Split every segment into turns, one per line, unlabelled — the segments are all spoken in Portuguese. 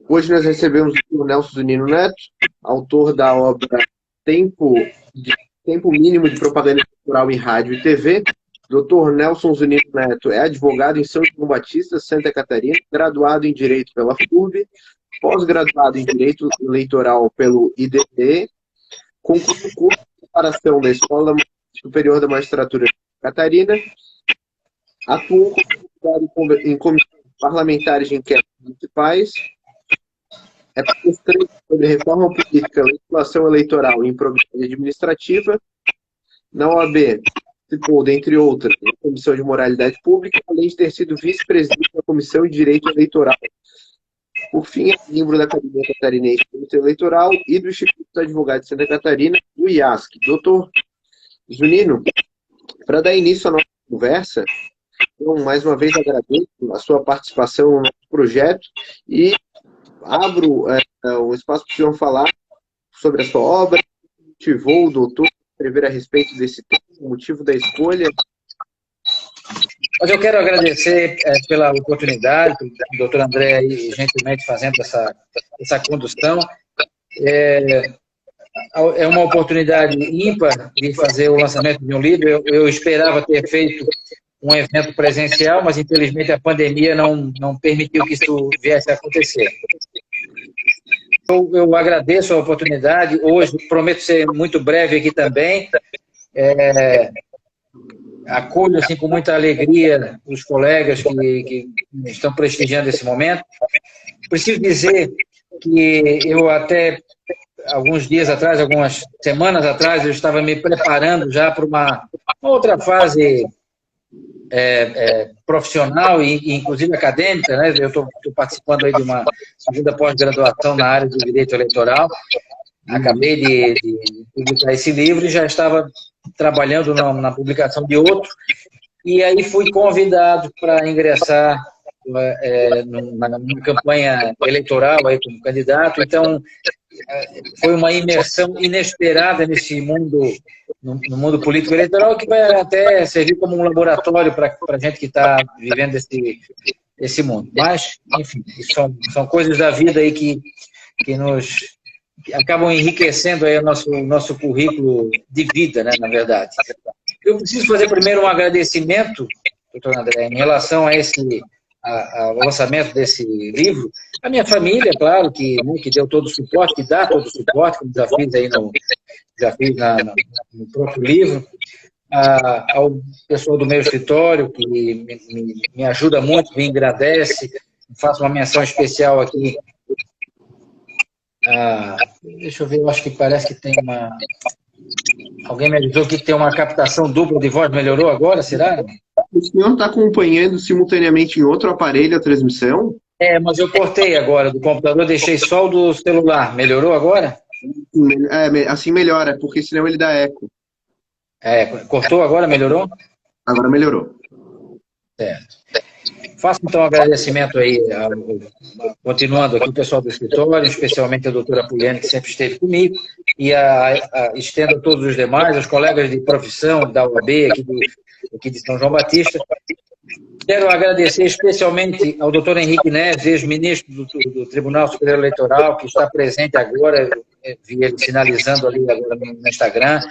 Hoje nós recebemos o Nelson Zunino Neto, autor da obra Tempo Mínimo de Propaganda Cultural em Rádio e TV. Dr. Nelson Zunino Neto é advogado em São João Batista, Santa Catarina, graduado em Direito pela FURB, pós-graduado em Direito Eleitoral pelo IDE, concluiu o curso de preparação da Escola Superior da Magistratura de Santa Catarina, atuou em comissões parlamentares de inquéritos municipais, é palestrante sobre reforma política, legislação eleitoral e improbidade administrativa. Na OAB, participou, dentre outras, da Comissão de Moralidade Pública, além de ter sido vice-presidente da Comissão de Direito Eleitoral. Por fim, é membro da Academia Catarinense de Direito Eleitoral e do Instituto dos Advogados de Santa Catarina, do IASC. Doutor Zunino, para dar início à nossa conversa, eu mais uma vez agradeço a sua participação no nosso projeto e abro o espaço para o senhor falar sobre a sua obra, o que motivou o doutor a escrever a respeito desse tema, o motivo da escolha.
Mas eu quero agradecer pela oportunidade, o doutor André aí gentilmente fazendo essa condução. É uma oportunidade ímpar de fazer o lançamento de um livro. Eu esperava ter feito um evento presencial, mas infelizmente a pandemia não permitiu que isso viesse a acontecer. Eu agradeço a oportunidade. Hoje prometo ser muito breve aqui também. Acolho assim, com muita alegria os colegas que estão prestigiando esse momento. Preciso dizer que eu até alguns dias atrás, algumas semanas atrás, eu estava me preparando já para uma outra fase profissional e inclusive acadêmica, né? Eu estou participando aí de uma segunda pós-graduação na área do direito eleitoral. Acabei de publicar esse livro e já estava trabalhando na publicação de outro, e aí fui convidado para ingressar numa campanha eleitoral aí como candidato. Então foi uma imersão inesperada nesse mundo, no mundo político eleitoral, que vai até servir como um laboratório para a gente que está vivendo esse mundo. Mas, enfim, são coisas da vida aí que nos acabam enriquecendo aí o nosso currículo de vida, né, na verdade. Eu preciso fazer primeiro um agradecimento, doutor André, em relação ao lançamento desse livro. A minha família, claro, que deu todo o suporte, que dá todo o suporte, como já fiz aí no próprio livro. Ao pessoal do meu escritório, que me ajuda muito, me agradece. Faço uma menção especial aqui. Deixa eu ver, eu acho que parece que tem uma... Alguém me avisou que tem uma captação dupla de voz. Melhorou agora, será?
O senhor está acompanhando simultaneamente em outro aparelho a transmissão?
Mas eu cortei agora do computador, deixei só o do celular. Melhorou agora?
Assim melhora, porque senão ele dá eco.
Cortou agora, melhorou?
Agora melhorou.
Certo. Faço então um agradecimento aí, continuando aqui, o pessoal do escritório, especialmente a doutora Puliane, que sempre esteve comigo, e estendo a todos os demais, os colegas de profissão da UAB, aqui de São João Batista. Quero agradecer especialmente ao doutor Henrique Neves, ex-ministro do Tribunal Superior Eleitoral, que está presente agora, vi ele sinalizando ali agora no Instagram,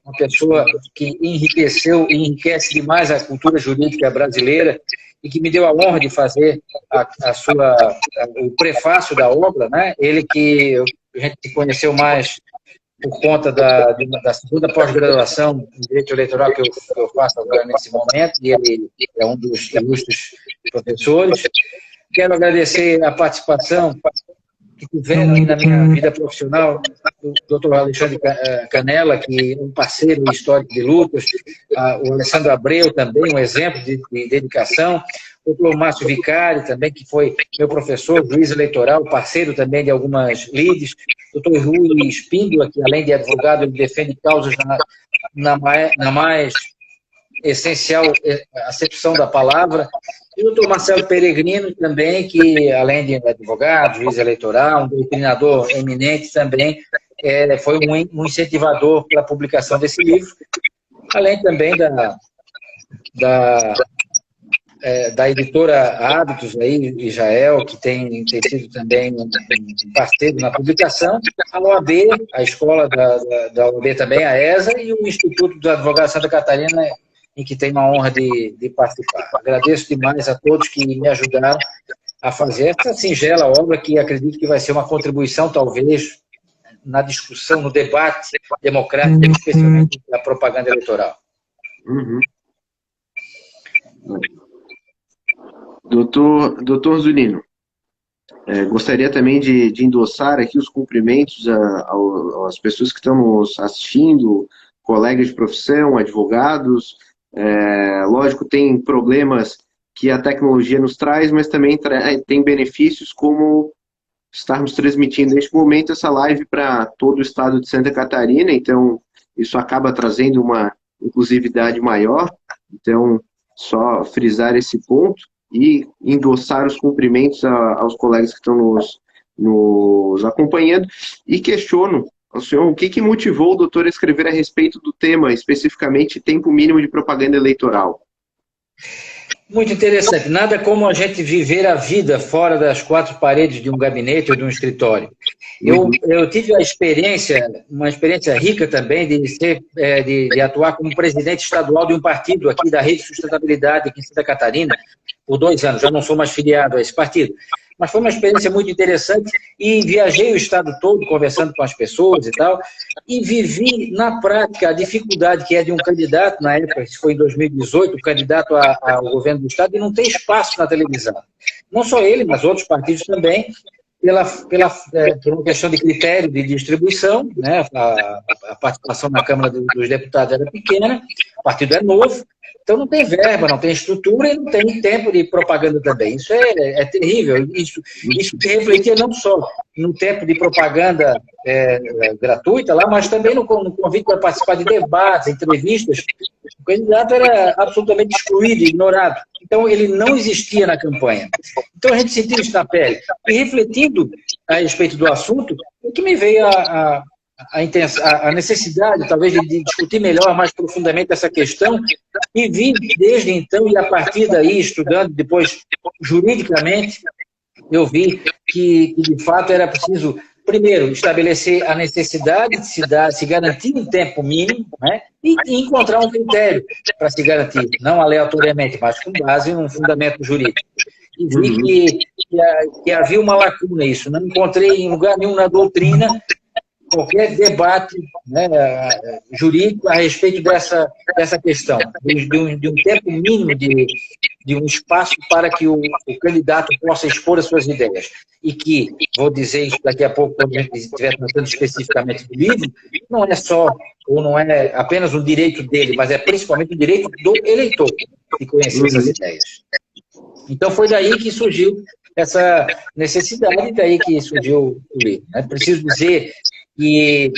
uma pessoa que enriqueceu e enriquece demais a cultura jurídica brasileira e que me deu a honra de fazer o prefácio da obra, né? Ele que a gente se conheceu mais por conta da segunda pós-graduação em Direito Eleitoral que eu faço agora nesse momento, e ele é um dos ilustres professores. Quero agradecer a participação que tiveram aí na minha vida profissional o doutor Alexandre Canella, que é um parceiro histórico de lutas, o Alessandro Abreu também, um exemplo de dedicação, o doutor Márcio Vicari também, que foi meu professor, juiz eleitoral, parceiro também de algumas lides, o doutor Rui Espíndola, que além de advogado, ele defende causas na mais essencial acepção da palavra, e o doutor Marcelo Peregrino também, que além de advogado, juiz eleitoral, um doutrinador eminente também, foi um incentivador para a publicação desse livro, além também da editora Hábitos, aí, Israel, que tem sido também um parceiro na publicação, a OAB, a escola da OAB também, a ESA, e o Instituto do Advogado Santa Catarina, em que tenho a honra de participar. Agradeço demais a todos que me ajudaram a fazer essa singela obra, que acredito que vai ser uma contribuição, talvez, na discussão, no debate democrático, especialmente da propaganda eleitoral.
Uhum. Doutor Zunino, gostaria também de endossar aqui os cumprimentos às pessoas que estão nos assistindo, colegas de profissão, advogados. Lógico, tem problemas que a tecnologia nos traz, mas também tem benefícios, como estarmos transmitindo neste momento essa live para todo o estado de Santa Catarina, então isso acaba trazendo uma inclusividade maior. Então, só frisar esse ponto e endossar os cumprimentos aos colegas que estão nos acompanhando, e questiono ao senhor o que motivou o doutor a escrever a respeito do tema, especificamente tempo mínimo de propaganda eleitoral.
Muito interessante. Nada como a gente viver a vida fora das quatro paredes de um gabinete ou de um escritório. Eu tive uma experiência rica também de atuar como presidente estadual de um partido aqui da Rede Sustentabilidade aqui em Santa Catarina por 2 anos. Já não sou mais filiado a esse partido. Mas foi uma experiência muito interessante e viajei o estado todo conversando com as pessoas e tal, e vivi na prática a dificuldade que é de um candidato, na época, isso foi em 2018, o candidato ao governo do estado, e não tem espaço na televisão. Não só ele, mas outros partidos também, por uma questão de critério de distribuição, né? A participação na Câmara dos Deputados era pequena, o partido é novo, então não tem verba, não tem estrutura e não tem tempo de propaganda também. Isso é terrível. Isso se refletia não só no tempo de propaganda gratuita lá, mas também no convite para participar de debates, entrevistas. O candidato era absolutamente excluído, ignorado. Então ele não existia na campanha. Então a gente sentiu isso na pele. E refletindo a respeito do assunto, o que me veio a necessidade, talvez, de discutir melhor, mais profundamente essa questão, e vim desde então, e a partir daí, estudando depois juridicamente, eu vi que de fato era preciso, primeiro, estabelecer a necessidade de se garantir um tempo mínimo, né, e encontrar um critério para se garantir, não aleatoriamente, mas com base em um fundamento jurídico. E vi que havia uma lacuna isso, não encontrei em lugar nenhum na doutrina qualquer debate, né, jurídico a respeito dessa questão, de um tempo mínimo de um espaço para que o candidato possa expor as suas ideias. E que, vou dizer isso daqui a pouco, quando a gente estiver tratando especificamente do livro, não é só, ou não é apenas um direito dele, mas é principalmente o direito do eleitor de conhecer essas ideias. Então foi daí que surgiu essa necessidade, daí que surgiu o livro. É preciso dizer que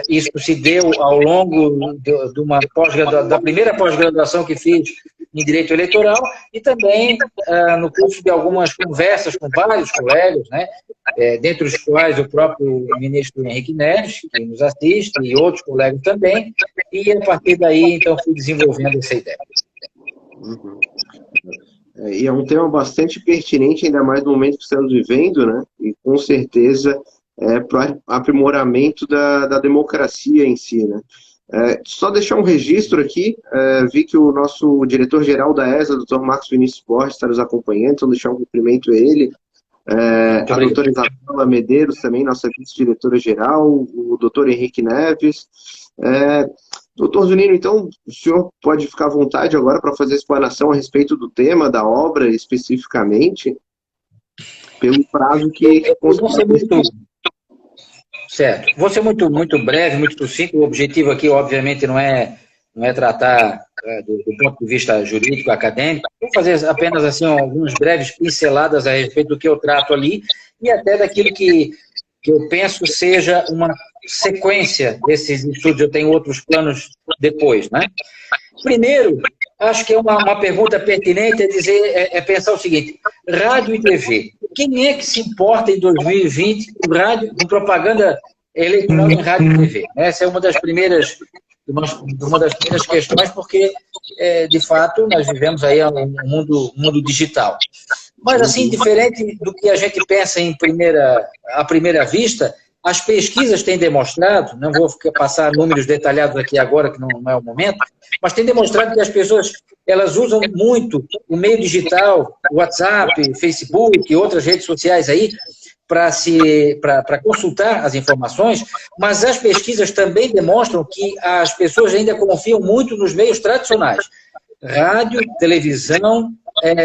isso se deu ao longo de uma da primeira pós-graduação que fiz em Direito Eleitoral e também no curso de algumas conversas com vários colegas, né, dentre os quais o próprio ministro Henrique Neves, que nos assiste, e outros colegas também, e a partir daí, então, fui desenvolvendo essa ideia.
Uhum. E é um tema bastante pertinente, ainda mais no momento que estamos vivendo, né, e com certeza para aprimoramento da democracia em si, né? Só deixar um registro aqui, vi que o nosso diretor-geral da ESA, Dr. Marcos Vinícius Borges, está nos acompanhando, então deixar um cumprimento a ele, a doutora Isabela Medeiros também, nossa vice-diretora-geral, o doutor Henrique Neves. Doutor Zunino, então, o senhor pode ficar à vontade agora para fazer a explanação a respeito do tema, da obra especificamente, pelo prazo que...
Certo. Vou ser muito breve, muito sucinto. O objetivo aqui, obviamente, não é tratar do ponto de vista jurídico, acadêmico. Vou fazer apenas assim algumas breves pinceladas a respeito do que eu trato ali e até daquilo que eu penso seja uma sequência desses estudos. Eu tenho outros planos depois, né? Primeiro, acho que é uma pergunta pertinente pensar o seguinte: rádio e TV. Quem é que se importa em 2020 com propaganda eleitoral em rádio e TV? Essa é uma das primeiras de uma das primeiras questões, porque, de fato, nós vivemos aí um mundo digital. Mas, assim, diferente do que a gente pensa à primeira vista, as pesquisas têm demonstrado, não vou passar números detalhados aqui agora, que não é o momento, mas têm demonstrado que as pessoas elas usam muito o meio digital, WhatsApp, Facebook e outras redes sociais aí, para consultar as informações, mas as pesquisas também demonstram que as pessoas ainda confiam muito nos meios tradicionais. Rádio, televisão,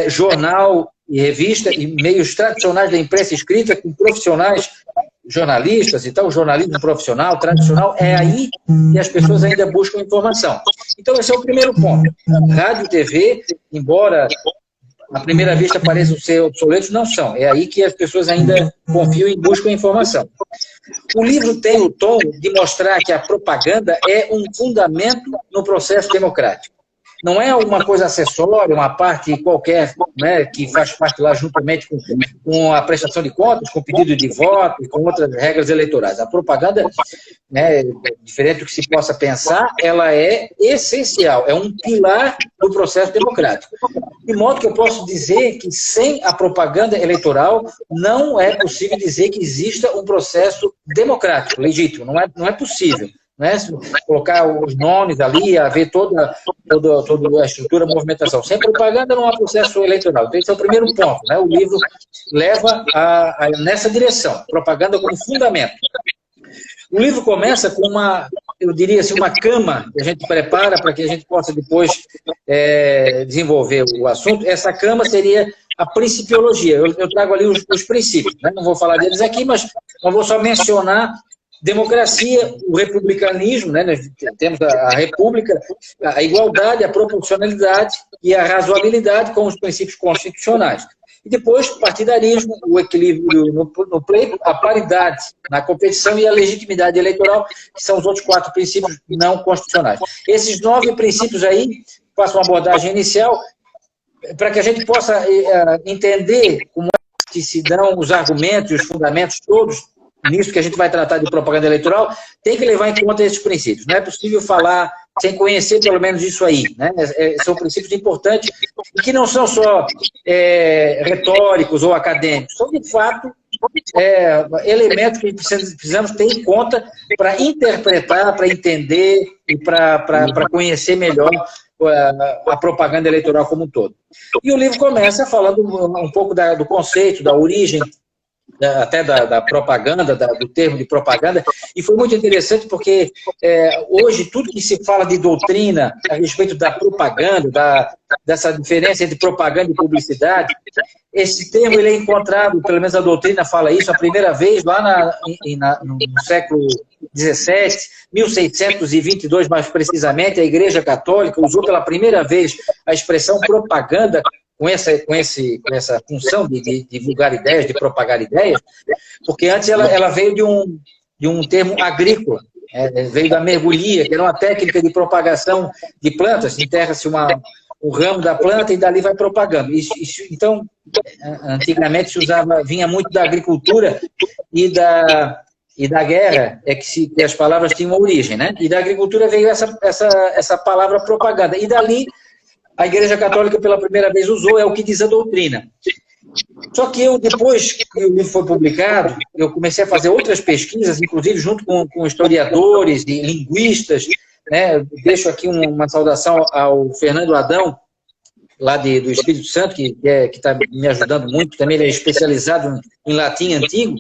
jornal e revista, e meios tradicionais da imprensa escrita, com profissionais, jornalistas e tal, o jornalismo profissional, tradicional, é aí que as pessoas ainda buscam informação. Então, esse é o primeiro ponto. Rádio e TV, embora à primeira vista pareçam ser obsoletos, não são. É aí que as pessoas ainda confiam e buscam informação. O livro tem o tom de mostrar que a propaganda é um fundamento no processo democrático. Não é uma coisa acessória, uma parte qualquer, né, que faz parte lá juntamente com a prestação de contas, com o pedido de voto e com outras regras eleitorais. A propaganda, né, diferente do que se possa pensar, ela é essencial, é um pilar do processo democrático. De modo que eu posso dizer que sem a propaganda eleitoral não é possível dizer que exista um processo democrático, legítimo, não é possível. Né? Colocar os nomes ali, haver toda a estrutura, a movimentação. Sem propaganda não há processo eleitoral. Então, esse é o primeiro ponto. Né? O livro leva nessa direção, propaganda como fundamento. O livro começa com eu diria assim, uma cama que a gente prepara para que a gente possa depois desenvolver o assunto. Essa cama seria a principiologia. Eu trago ali os princípios. Né? Não vou falar deles aqui, mas eu vou só mencionar democracia, o republicanismo, né? Nós temos a república, a igualdade, a proporcionalidade e a razoabilidade como os princípios constitucionais. E depois, partidarismo, o equilíbrio no pleito, a paridade na competição e a legitimidade eleitoral, que são os outros 4 princípios não constitucionais. Esses 9 princípios aí, faço uma abordagem inicial, para que a gente possa entender como é que se dão os argumentos e os fundamentos todos nisso que a gente vai tratar de propaganda eleitoral, tem que levar em conta esses princípios. Não é possível falar sem conhecer pelo menos isso aí. Né? São princípios importantes e que não são só retóricos ou acadêmicos, são de fato elementos que precisamos ter em conta para interpretar, para entender e para conhecer melhor a propaganda eleitoral como um todo. E o livro começa falando um pouco do conceito, da origem, até da propaganda, do termo de propaganda, e foi muito interessante porque hoje tudo que se fala de doutrina a respeito da propaganda, dessa diferença entre propaganda e publicidade, esse termo ele é encontrado, pelo menos a doutrina fala isso, a primeira vez lá no século XVII, 1622 mais precisamente, a Igreja Católica usou pela primeira vez a expressão propaganda com essa função de divulgar ideias, de propagar ideias, porque antes ela veio de um termo agrícola, veio da mergulhia, que era uma técnica de propagação de plantas, enterra-se o ramo da planta e dali vai propagando. Então, antigamente vinha muito da agricultura e da guerra, que as palavras tinham origem, né? E da agricultura veio essa palavra propaganda, e dali a Igreja Católica pela primeira vez usou, é o que diz a doutrina. Só que depois que o livro foi publicado, eu comecei a fazer outras pesquisas, inclusive junto com historiadores e linguistas, né? Deixo aqui uma saudação ao Fernando Adão, lá do Espírito Santo, que está me ajudando muito, também ele é especializado em latim antigo.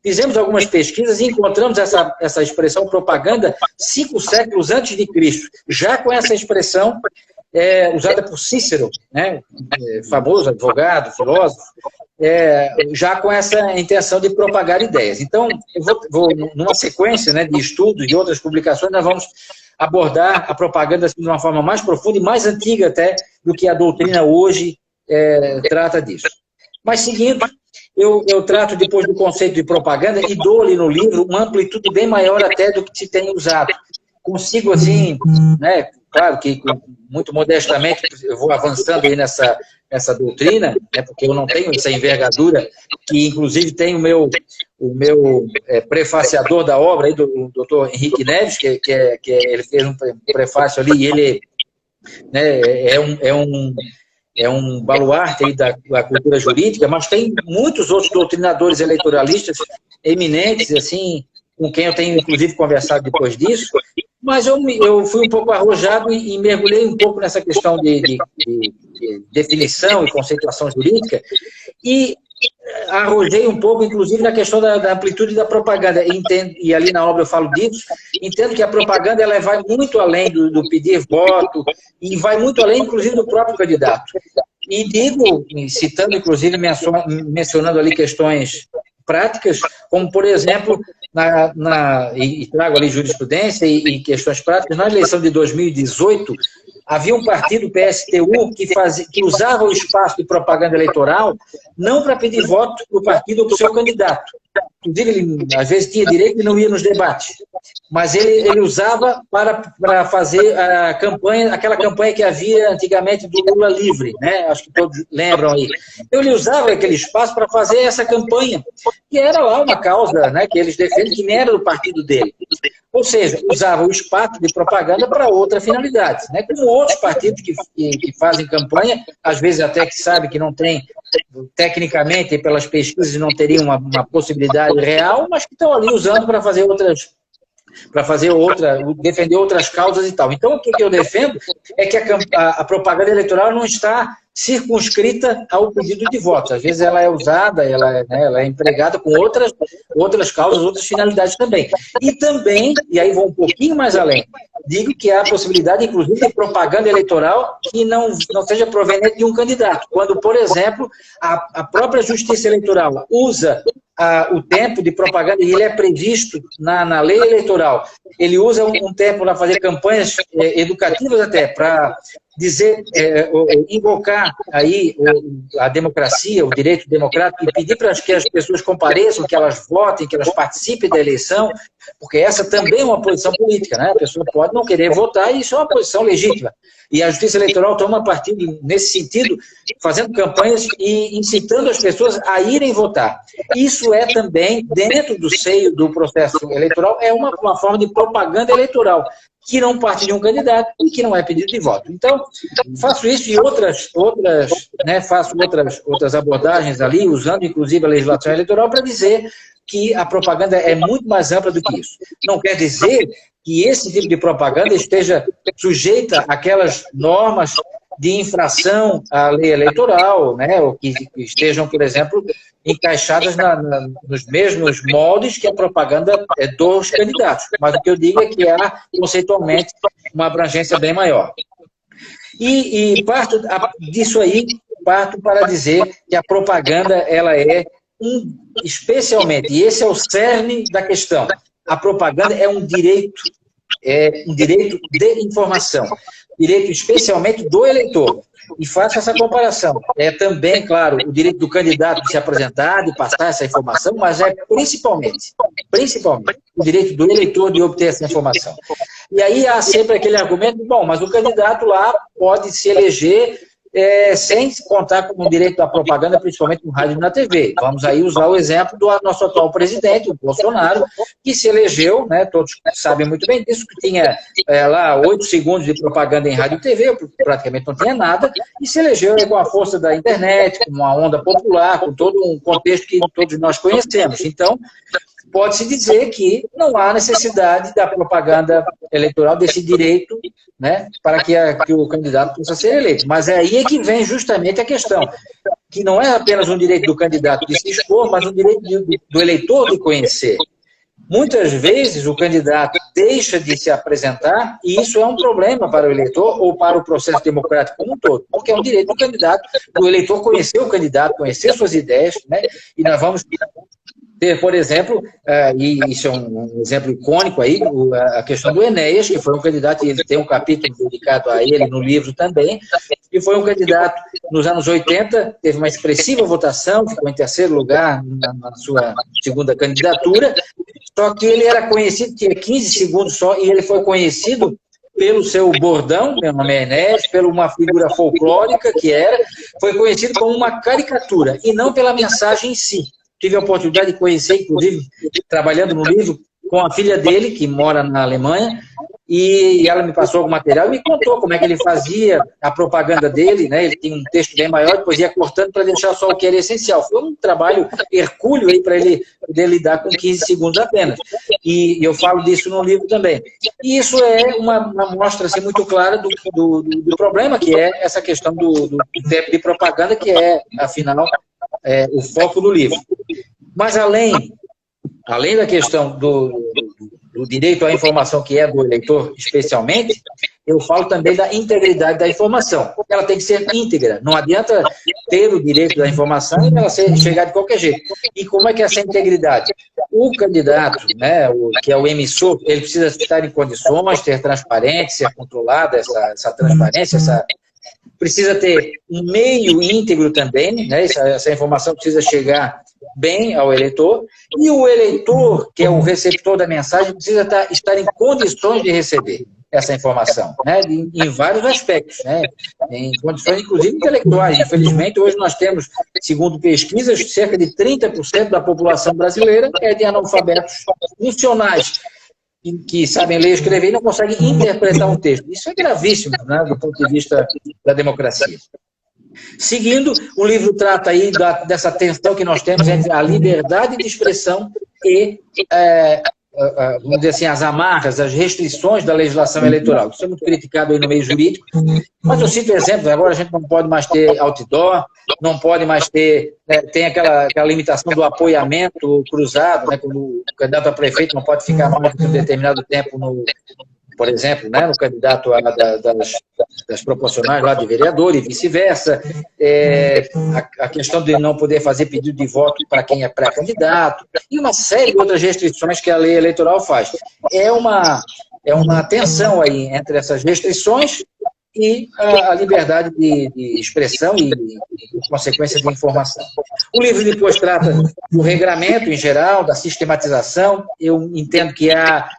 Fizemos algumas pesquisas e encontramos essa expressão propaganda 5 séculos antes de Cristo, já com essa expressão usada por Cícero, né, famoso advogado, filósofo, já com essa intenção de propagar ideias. Então, eu vou numa sequência, né, de estudos e outras publicações, nós vamos abordar a propaganda assim, de uma forma mais profunda e mais antiga até do que a doutrina hoje trata disso. Mas, seguindo, eu trato depois do conceito de propaganda e dou-lhe no livro uma amplitude bem maior até do que se tem usado. Consigo, assim, né, claro que muito modestamente eu vou avançando aí nessa doutrina, né, porque eu não tenho essa envergadura, que inclusive tem o prefaciador da obra, aí, do doutor Henrique Neves, que ele fez um prefácio ali, e ele, né, é um baluarte aí da cultura jurídica, mas tem muitos outros doutrinadores eleitoralistas eminentes, assim, com quem eu tenho, inclusive, conversado depois disso, mas eu fui um pouco arrojado e mergulhei um pouco nessa questão de definição e conceituação jurídica, e arrojei um pouco, inclusive, na questão da amplitude da propaganda. E ali na obra eu falo disso. Entendo que a propaganda ela vai muito além do pedir voto e vai muito além, inclusive, do próprio candidato. E digo, citando, inclusive, mencionando ali questões práticas, como, por exemplo, e trago ali jurisprudência e questões práticas, na eleição de 2018, havia um partido, o PSTU, que usava o espaço de propaganda eleitoral não para pedir voto para o partido ou para o seu candidato. Inclusive, ele, às vezes, tinha direito e não ia nos debates. Mas ele usava para fazer a campanha, aquela campanha que havia antigamente do Lula livre, né? Acho que todos lembram aí. Então, ele usava aquele espaço para fazer essa campanha, que era lá uma causa, né, que eles defendem, que nem era do partido dele. Ou seja, usava o espaço de propaganda para outra finalidade, né? Como outros partidos que fazem campanha, às vezes até que sabe que não tem, tecnicamente, pelas pesquisas, não teriam uma possibilidade real, mas que estão ali usando para fazer defender outras causas e tal. Então, o que eu defendo é que a propaganda eleitoral não está circunscrita ao pedido de voto. Às vezes ela é usada, ela é empregada com outras causas, outras finalidades também. E também, e aí vou um pouquinho mais além, digo que há a possibilidade, inclusive, de propaganda eleitoral que não seja proveniente de um candidato. Quando, por exemplo, a própria Justiça Eleitoral usa o tempo de propaganda, e ele é previsto na lei eleitoral, ele usa um tempo para fazer campanhas educativas até, para dizer, invocar aí a democracia, o direito democrático, e pedir para que as pessoas compareçam, que elas votem, que elas participem da eleição, porque essa também é uma posição política, né? A pessoa pode não querer votar e isso é uma posição legítima. E a Justiça Eleitoral toma partido nesse sentido, fazendo campanhas e incitando as pessoas a irem votar. Isso é também, dentro do seio do processo eleitoral, é uma forma de propaganda eleitoral, que não parte de um candidato e que não é pedido de voto. Então, faço isso e faço outras abordagens ali, usando inclusive a legislação eleitoral para dizer que a propaganda é muito mais ampla do que isso. Não quer dizer que esse tipo de propaganda esteja sujeita àquelas normas de infração à lei eleitoral, né, ou que estejam, por exemplo, encaixadas nos mesmos moldes que a propaganda dos candidatos. Mas o que eu digo é que há, conceitualmente, uma abrangência bem maior. E parto disso aí, parto para dizer que a propaganda, ela é especialmente, e esse é o cerne da questão, a propaganda é um direito de informação, direito especialmente do eleitor. E faço essa comparação. É também, claro, o direito do candidato de se apresentar, de passar essa informação, mas é principalmente o direito do eleitor de obter essa informação. E aí há sempre aquele argumento, bom, mas o candidato lá pode se eleger sem contar com o direito da propaganda, principalmente no rádio e na TV. Vamos aí usar o exemplo do nosso atual presidente, o Bolsonaro, que se elegeu, né, todos sabem muito bem disso, que tinha lá 8 segundos de propaganda em rádio e TV, praticamente não tinha nada, e se elegeu com a força da internet, com uma onda popular, com todo um contexto que todos nós conhecemos. Então, pode-se dizer que não há necessidade da propaganda eleitoral, desse direito, né, para que o candidato possa ser eleito. Mas é aí que vem justamente a questão, que não é apenas um direito do candidato de se expor, mas um direito do eleitor de conhecer. Muitas vezes o candidato deixa de se apresentar e isso é um problema para o eleitor ou para o processo democrático como um todo, porque é um direito do candidato, do eleitor conhecer o candidato, conhecer suas ideias, né, e nós vamos ter, por exemplo, e isso é um exemplo icônico aí, a questão do Enéas, que foi um candidato, e ele tem um capítulo dedicado a ele no livro também, e foi um candidato nos anos 80, teve uma expressiva votação, ficou em terceiro lugar na sua segunda candidatura, só que ele era conhecido, tinha 15 segundos só, e ele foi conhecido pelo seu bordão, meu nome é Enéas, por uma figura folclórica que foi conhecido como uma caricatura, e não pela mensagem em si. tive a oportunidade de conhecer, inclusive, trabalhando no livro, com a filha dele, que mora na Alemanha, e ela me passou algum material e me contou como é que ele fazia a propaganda dele, né? Ele tinha um texto bem maior, depois ia cortando para deixar só o que era essencial. Foi um trabalho hercúleo aí para ele poder lidar com 15 segundos apenas. E eu falo disso no livro também. E isso é uma mostra assim, muito clara do problema, que é essa questão do tempo de propaganda, que é, afinal, o foco do livro. Mas além da questão do direito à informação, que é do eleitor especialmente, eu falo também da integridade da informação. Ela tem que ser íntegra. Não adianta ter o direito da informação e ela chegar de qualquer jeito. E como é que é essa integridade? O candidato, né, que é o emissor, ele precisa estar em condições, ter transparência, controlada essa transparência, precisa ter um meio íntegro também, né, essa informação precisa chegar bem ao eleitor, e o eleitor, que é o receptor da mensagem, precisa estar em condições de receber essa informação, né, em vários aspectos, né, em condições, inclusive, intelectuais. Infelizmente, hoje nós temos, segundo pesquisas, cerca de 30% da população brasileira é de analfabetos funcionais, que sabem ler e escrever e não conseguem interpretar um texto. Isso é gravíssimo, né, do ponto de vista da democracia. Seguindo, o livro trata aí dessa tensão que nós temos entre a liberdade de expressão e, vamos dizer assim, as amarras, as restrições da legislação eleitoral. Isso é muito criticado aí no meio jurídico, mas eu cito exemplos. Agora a gente não pode mais ter outdoor, não pode mais ter, tem aquela limitação do apoiamento cruzado, né, como o candidato a prefeito não pode ficar mais do que um determinado tempo por exemplo, né, no candidato das proporcionais lá de vereador e vice-versa, a questão de não poder fazer pedido de voto para quem é pré-candidato, e uma série de outras restrições que a lei eleitoral faz. É uma tensão aí entre essas restrições e a liberdade de expressão e, consequência, de informação. O livro depois trata do regramento em geral, da sistematização. Eu entendo que há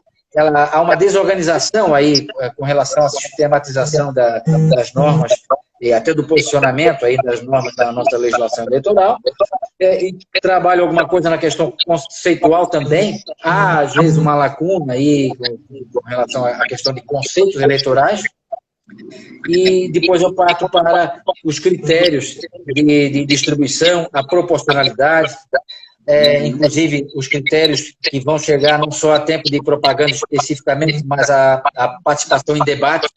uma desorganização aí com relação à sistematização das normas e até do posicionamento aí das normas da nossa legislação eleitoral. E trabalho alguma coisa na questão conceitual também. Há, às vezes, uma lacuna aí com relação à questão de conceitos eleitorais. E depois eu parto para os critérios de distribuição, a proporcionalidade, inclusive os critérios que vão chegar não só a tempo de propaganda especificamente, mas a participação em debates,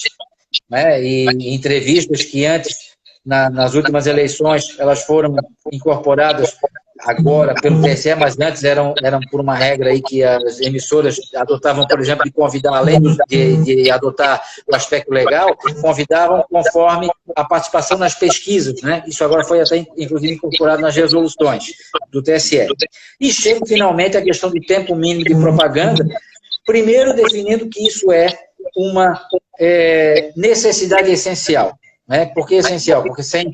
né, e entrevistas que antes, nas últimas eleições, elas foram incorporadas agora pelo TSE, mas antes eram por uma regra aí que as emissoras adotavam, por exemplo, de convidar, além de adotar o aspecto legal, convidavam conforme a participação nas pesquisas, né? Isso agora foi até, inclusive, incorporado nas resoluções do TSE. E chega, finalmente, a questão do tempo mínimo de propaganda, primeiro definindo que isso é uma necessidade essencial. Né? Por que essencial? Porque sem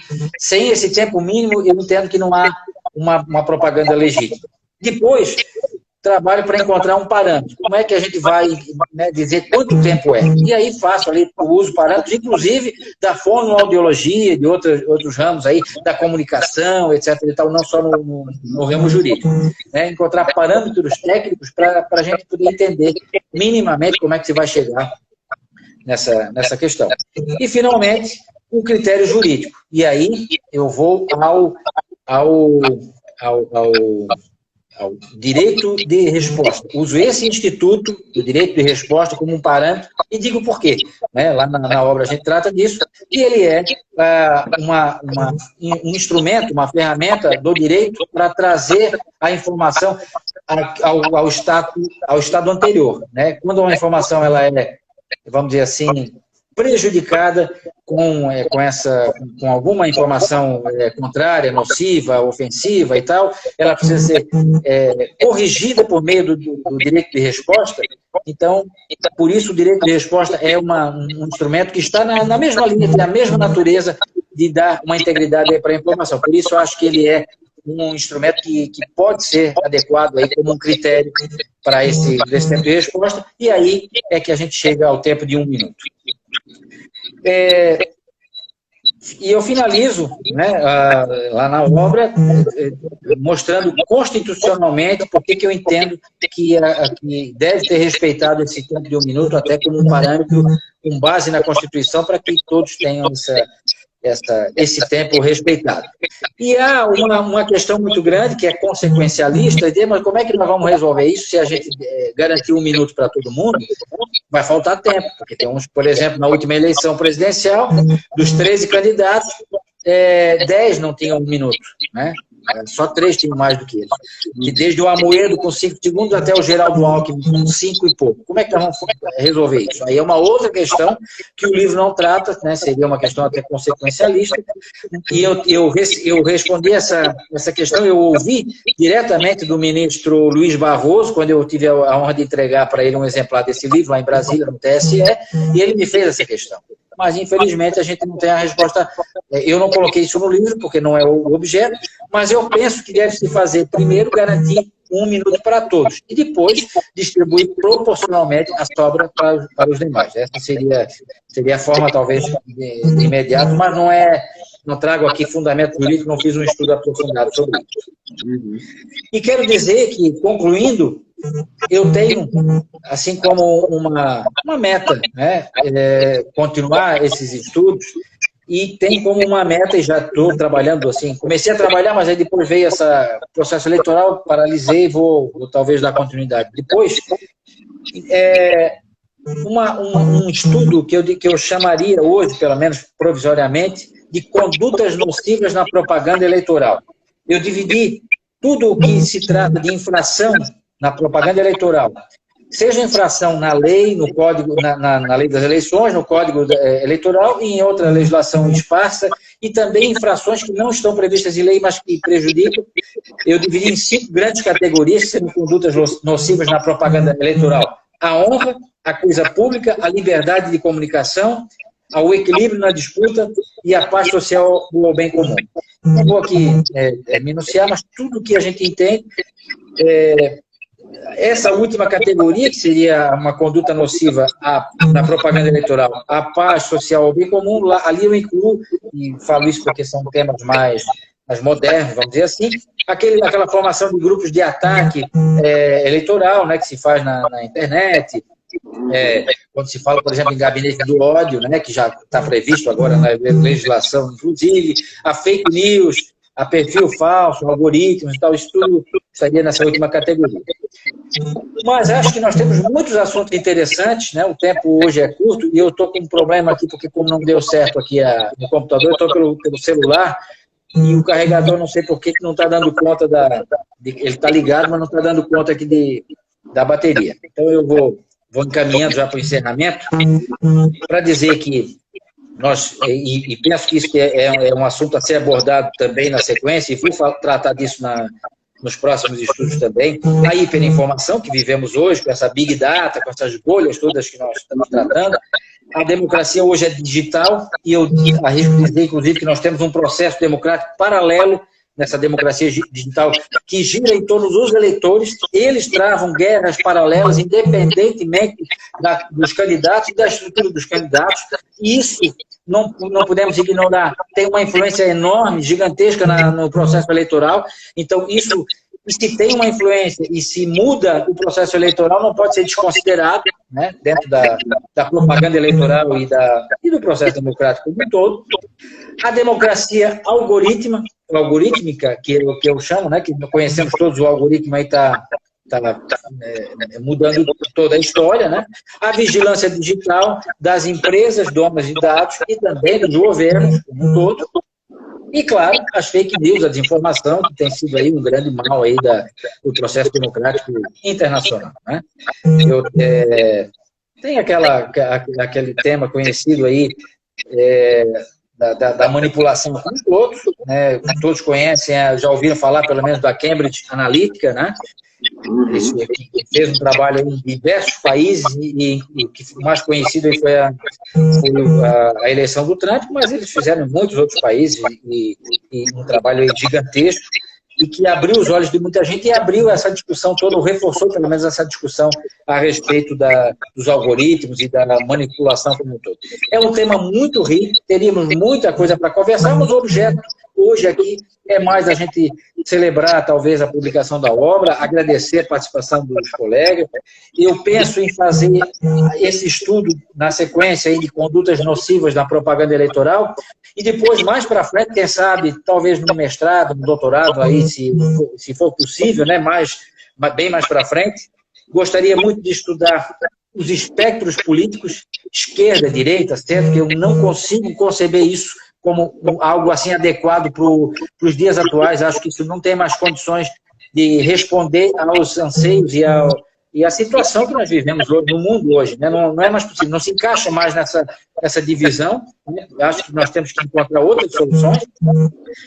esse tempo mínimo, eu entendo que não há uma propaganda legítima. Depois, trabalho para encontrar um parâmetro. Como é que a gente vai, né, dizer quanto tempo é? E aí faço ali o uso de parâmetros, inclusive da fonoaudiologia, de outros ramos aí, da comunicação, etc. e tal, não só no ramo jurídico. Né? Encontrar parâmetros técnicos para a gente poder entender minimamente como é que se vai chegar nessa questão. E, finalmente, o critério jurídico. E aí eu vou ao direito de resposta. Uso esse instituto do direito de resposta como um parâmetro e digo por quê. Né? Lá na obra a gente trata disso, e ele é um instrumento, uma ferramenta do direito para trazer a informação ao estado anterior. Né? Quando uma informação ela vamos dizer assim, prejudicada com alguma informação contrária, nociva, ofensiva e tal, ela precisa ser corrigida por meio do direito de resposta. Então, por isso o direito de resposta é um instrumento que está na mesma linha, tem a mesma natureza de dar uma integridade para a informação. Por isso eu acho que ele é um instrumento que pode ser adequado aí como um critério para esse tempo de resposta, e aí é que a gente chega ao tempo de 1 minuto. E eu finalizo, né, lá na obra, mostrando constitucionalmente por que eu entendo que deve ter respeitado esse tempo de 1 minuto até como um parâmetro com base na Constituição para que todos tenham esse tempo respeitado. E há uma questão muito grande que é consequencialista, mas como é que nós vamos resolver isso se a gente garantir 1 minuto para todo mundo? Vai faltar tempo, porque tem uns, por exemplo, na última eleição presidencial, dos 13 candidatos, 10 não tinham 1 minuto, né? Só 3 tinham mais do que eles. Que desde o Amoedo com 5 segundos até o Geraldo Alckmin com 5 e pouco. Como é que nós vamos resolver isso? Aí é uma outra questão que o livro não trata, né? Seria uma questão até consequencialista. E eu respondi essa questão, eu ouvi diretamente do ministro Luiz Barroso, quando eu tive a honra de entregar para ele um exemplar desse livro lá em Brasília, no TSE, e ele me fez essa questão. Mas, infelizmente, a gente não tem a resposta. Eu não coloquei isso no livro, porque não é o objeto, mas eu penso que deve se fazer, primeiro, garantir 1 minuto para todos, e depois distribuir proporcionalmente a sobra para os demais. Essa seria a forma, talvez, de imediato, mas não trago aqui fundamento jurídico, não fiz um estudo aprofundado sobre isso. E quero dizer que, concluindo, eu tenho, assim como uma meta, né, continuar esses estudos, e tem como uma meta, e já estou trabalhando assim, comecei a trabalhar, mas aí depois veio esse processo eleitoral, paralisei e vou talvez dar continuidade. Depois, um estudo que eu chamaria hoje, pelo menos provisoriamente, de condutas nocivas na propaganda eleitoral. Eu dividi tudo o que se trata de infração na propaganda eleitoral, seja infração na lei, no código, na lei das eleições, no código eleitoral e em outra legislação esparsa, e também infrações que não estão previstas em lei, mas que prejudicam. Eu dividi em 5 grandes categorias, que são condutas nocivas na propaganda eleitoral: a honra, a coisa pública, a liberdade de comunicação, ao equilíbrio na disputa e a paz social do bem comum. Não vou aqui minuciar, mas tudo que a gente entende, essa última categoria, que seria uma conduta nociva na propaganda eleitoral, a paz social ao bem comum, ali eu incluo, e falo isso porque são temas mais modernos, vamos dizer assim, aquela formação de grupos de ataque eleitoral, né, que se faz na internet, quando se fala, por exemplo, em gabinete do ódio, né, que já está previsto agora na legislação, inclusive, a fake news, a perfil falso, algoritmos e tal, isso tudo estaria nessa última categoria. Mas acho que nós temos muitos assuntos interessantes, né? O tempo hoje é curto e eu estou com um problema aqui, porque como não deu certo aqui no computador, eu estou pelo celular e o carregador, não sei por que não está dando conta ele está ligado, mas não está dando conta aqui da bateria. Então eu vou encaminhando já para o encerramento, para dizer que e penso que isso é um assunto a ser abordado também na sequência, e vou tratar disso nos próximos estudos também, a hiperinformação que vivemos hoje, com essa big data, com essas bolhas todas que nós estamos tratando. A democracia hoje é digital, e eu arrisco dizer, inclusive, que nós temos um processo democrático paralelo nessa democracia digital, que gira em torno dos eleitores. Eles travam guerras paralelas, independentemente dos candidatos e da estrutura dos candidatos, e isso não podemos ignorar. Tem uma influência enorme, gigantesca no processo eleitoral. Então, isso, se tem uma influência e se muda o processo eleitoral, não pode ser desconsiderado, né, dentro da propaganda eleitoral e do processo democrático como um todo. A democracia algorítmica, que eu chamo, né, que conhecemos todos, o algoritmo aí está mudando toda a história, né? A vigilância digital das empresas donas de dados e também dos governos como um todo. E, claro, as fake news, a desinformação, que tem sido aí um grande mal aí do processo democrático internacional, né? Tem aquele tema conhecido aí da manipulação com todos, né? Todos conhecem, já ouviram falar pelo menos da Cambridge Analytica, né? Esse que fez um trabalho em diversos países, e o que mais conhecido foi a eleição do Trump, mas eles fizeram em muitos outros países, e um trabalho gigantesco. e que abriu os olhos de muita gente e abriu essa discussão toda, ou reforçou pelo menos essa discussão a respeito dos algoritmos e da manipulação como um todo. É um tema muito rico, teríamos muita coisa para conversar, mas o objeto hoje aqui é mais a gente celebrar, talvez, a publicação da obra, agradecer a participação dos colegas. Eu penso em fazer esse estudo na sequência aí de condutas nocivas na propaganda eleitoral e depois, mais para frente, quem sabe, talvez no mestrado, no doutorado, aí, se for possível, né, bem mais para frente, gostaria muito de estudar os espectros políticos, esquerda, direita, certo? Que eu não consigo conceber isso como algo assim adequado para os dias atuais. Acho que isso não tem mais condições de responder aos anseios e à situação que nós vivemos no mundo hoje, né? Não é mais possível, não se encaixa mais nessa divisão, né? Acho que nós temos que encontrar outras soluções,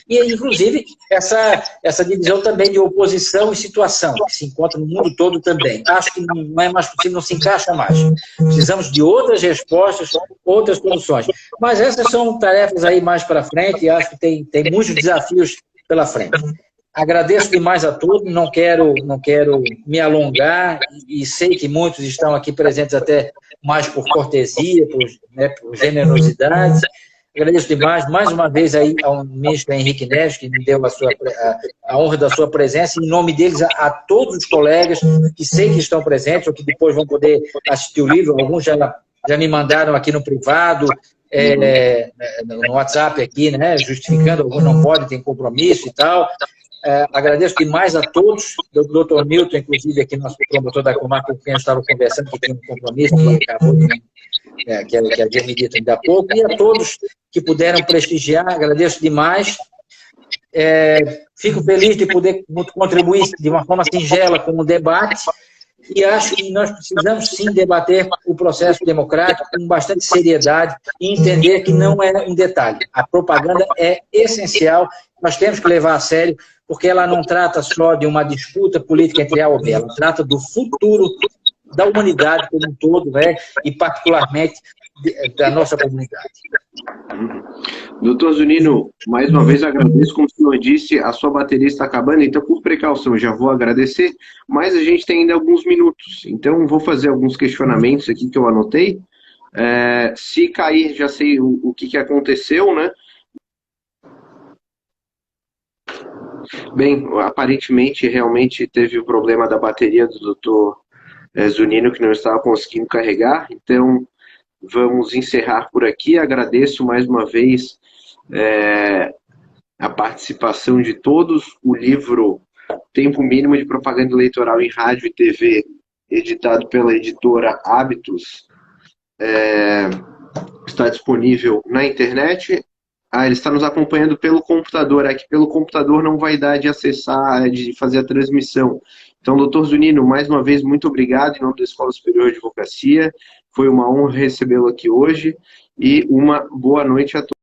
e inclusive essa divisão também de oposição e situação, que se encontra no mundo todo também. Acho que não é mais possível, não se encaixa mais. Precisamos de outras respostas, outras soluções. Mas essas são tarefas aí mais para frente, e acho que tem muitos desafios pela frente. Agradeço demais a todos, não quero me alongar, e sei que muitos estão aqui presentes até mais por cortesia, por generosidade. Agradeço demais, mais uma vez, aí ao ministro Henrique Neves, que me deu a honra da sua presença, em nome deles, a todos os colegas que sei que estão presentes, ou que depois vão poder assistir o livro. Alguns já me mandaram aqui no privado, no WhatsApp aqui, né, justificando, alguns não podem, tem compromisso e tal. Agradeço demais a todos, do Dr. Milton, inclusive aqui, nosso promotor da comarca, com quem eu estava conversando, que tem um compromisso, que acabou que havia me dito ainda há pouco, e a todos que puderam prestigiar, agradeço demais. Fico feliz de poder contribuir de uma forma singela com o debate, e acho que nós precisamos sim debater o processo democrático com bastante seriedade e entender que não é um detalhe. A propaganda é essencial, nós temos que levar a sério, porque ela não trata só de uma disputa política entre A ou B, ela trata do futuro da humanidade como um todo, né? E particularmente da nossa comunidade.
Doutor Zunino, mais uma vez agradeço, como o senhor disse, a sua bateria está acabando, então por precaução já vou agradecer, mas a gente tem ainda alguns minutos, então vou fazer alguns questionamentos aqui que eu anotei. Se cair, já sei o que aconteceu, né? Bem, aparentemente, realmente teve o problema da bateria do doutor Zunino, que não estava conseguindo carregar, então vamos encerrar por aqui. Agradeço mais uma vez a participação de todos. O livro Tempo Mínimo de Propaganda Eleitoral em Rádio e TV, editado pela editora Hábitos, está disponível na internet. Ele está nos acompanhando pelo computador. Aqui pelo computador não vai dar de acessar, de fazer a transmissão. Então, doutor Zunino, mais uma vez, muito obrigado em nome da Escola Superior de Advocacia. Foi uma honra recebê-lo aqui hoje e uma boa noite a todos.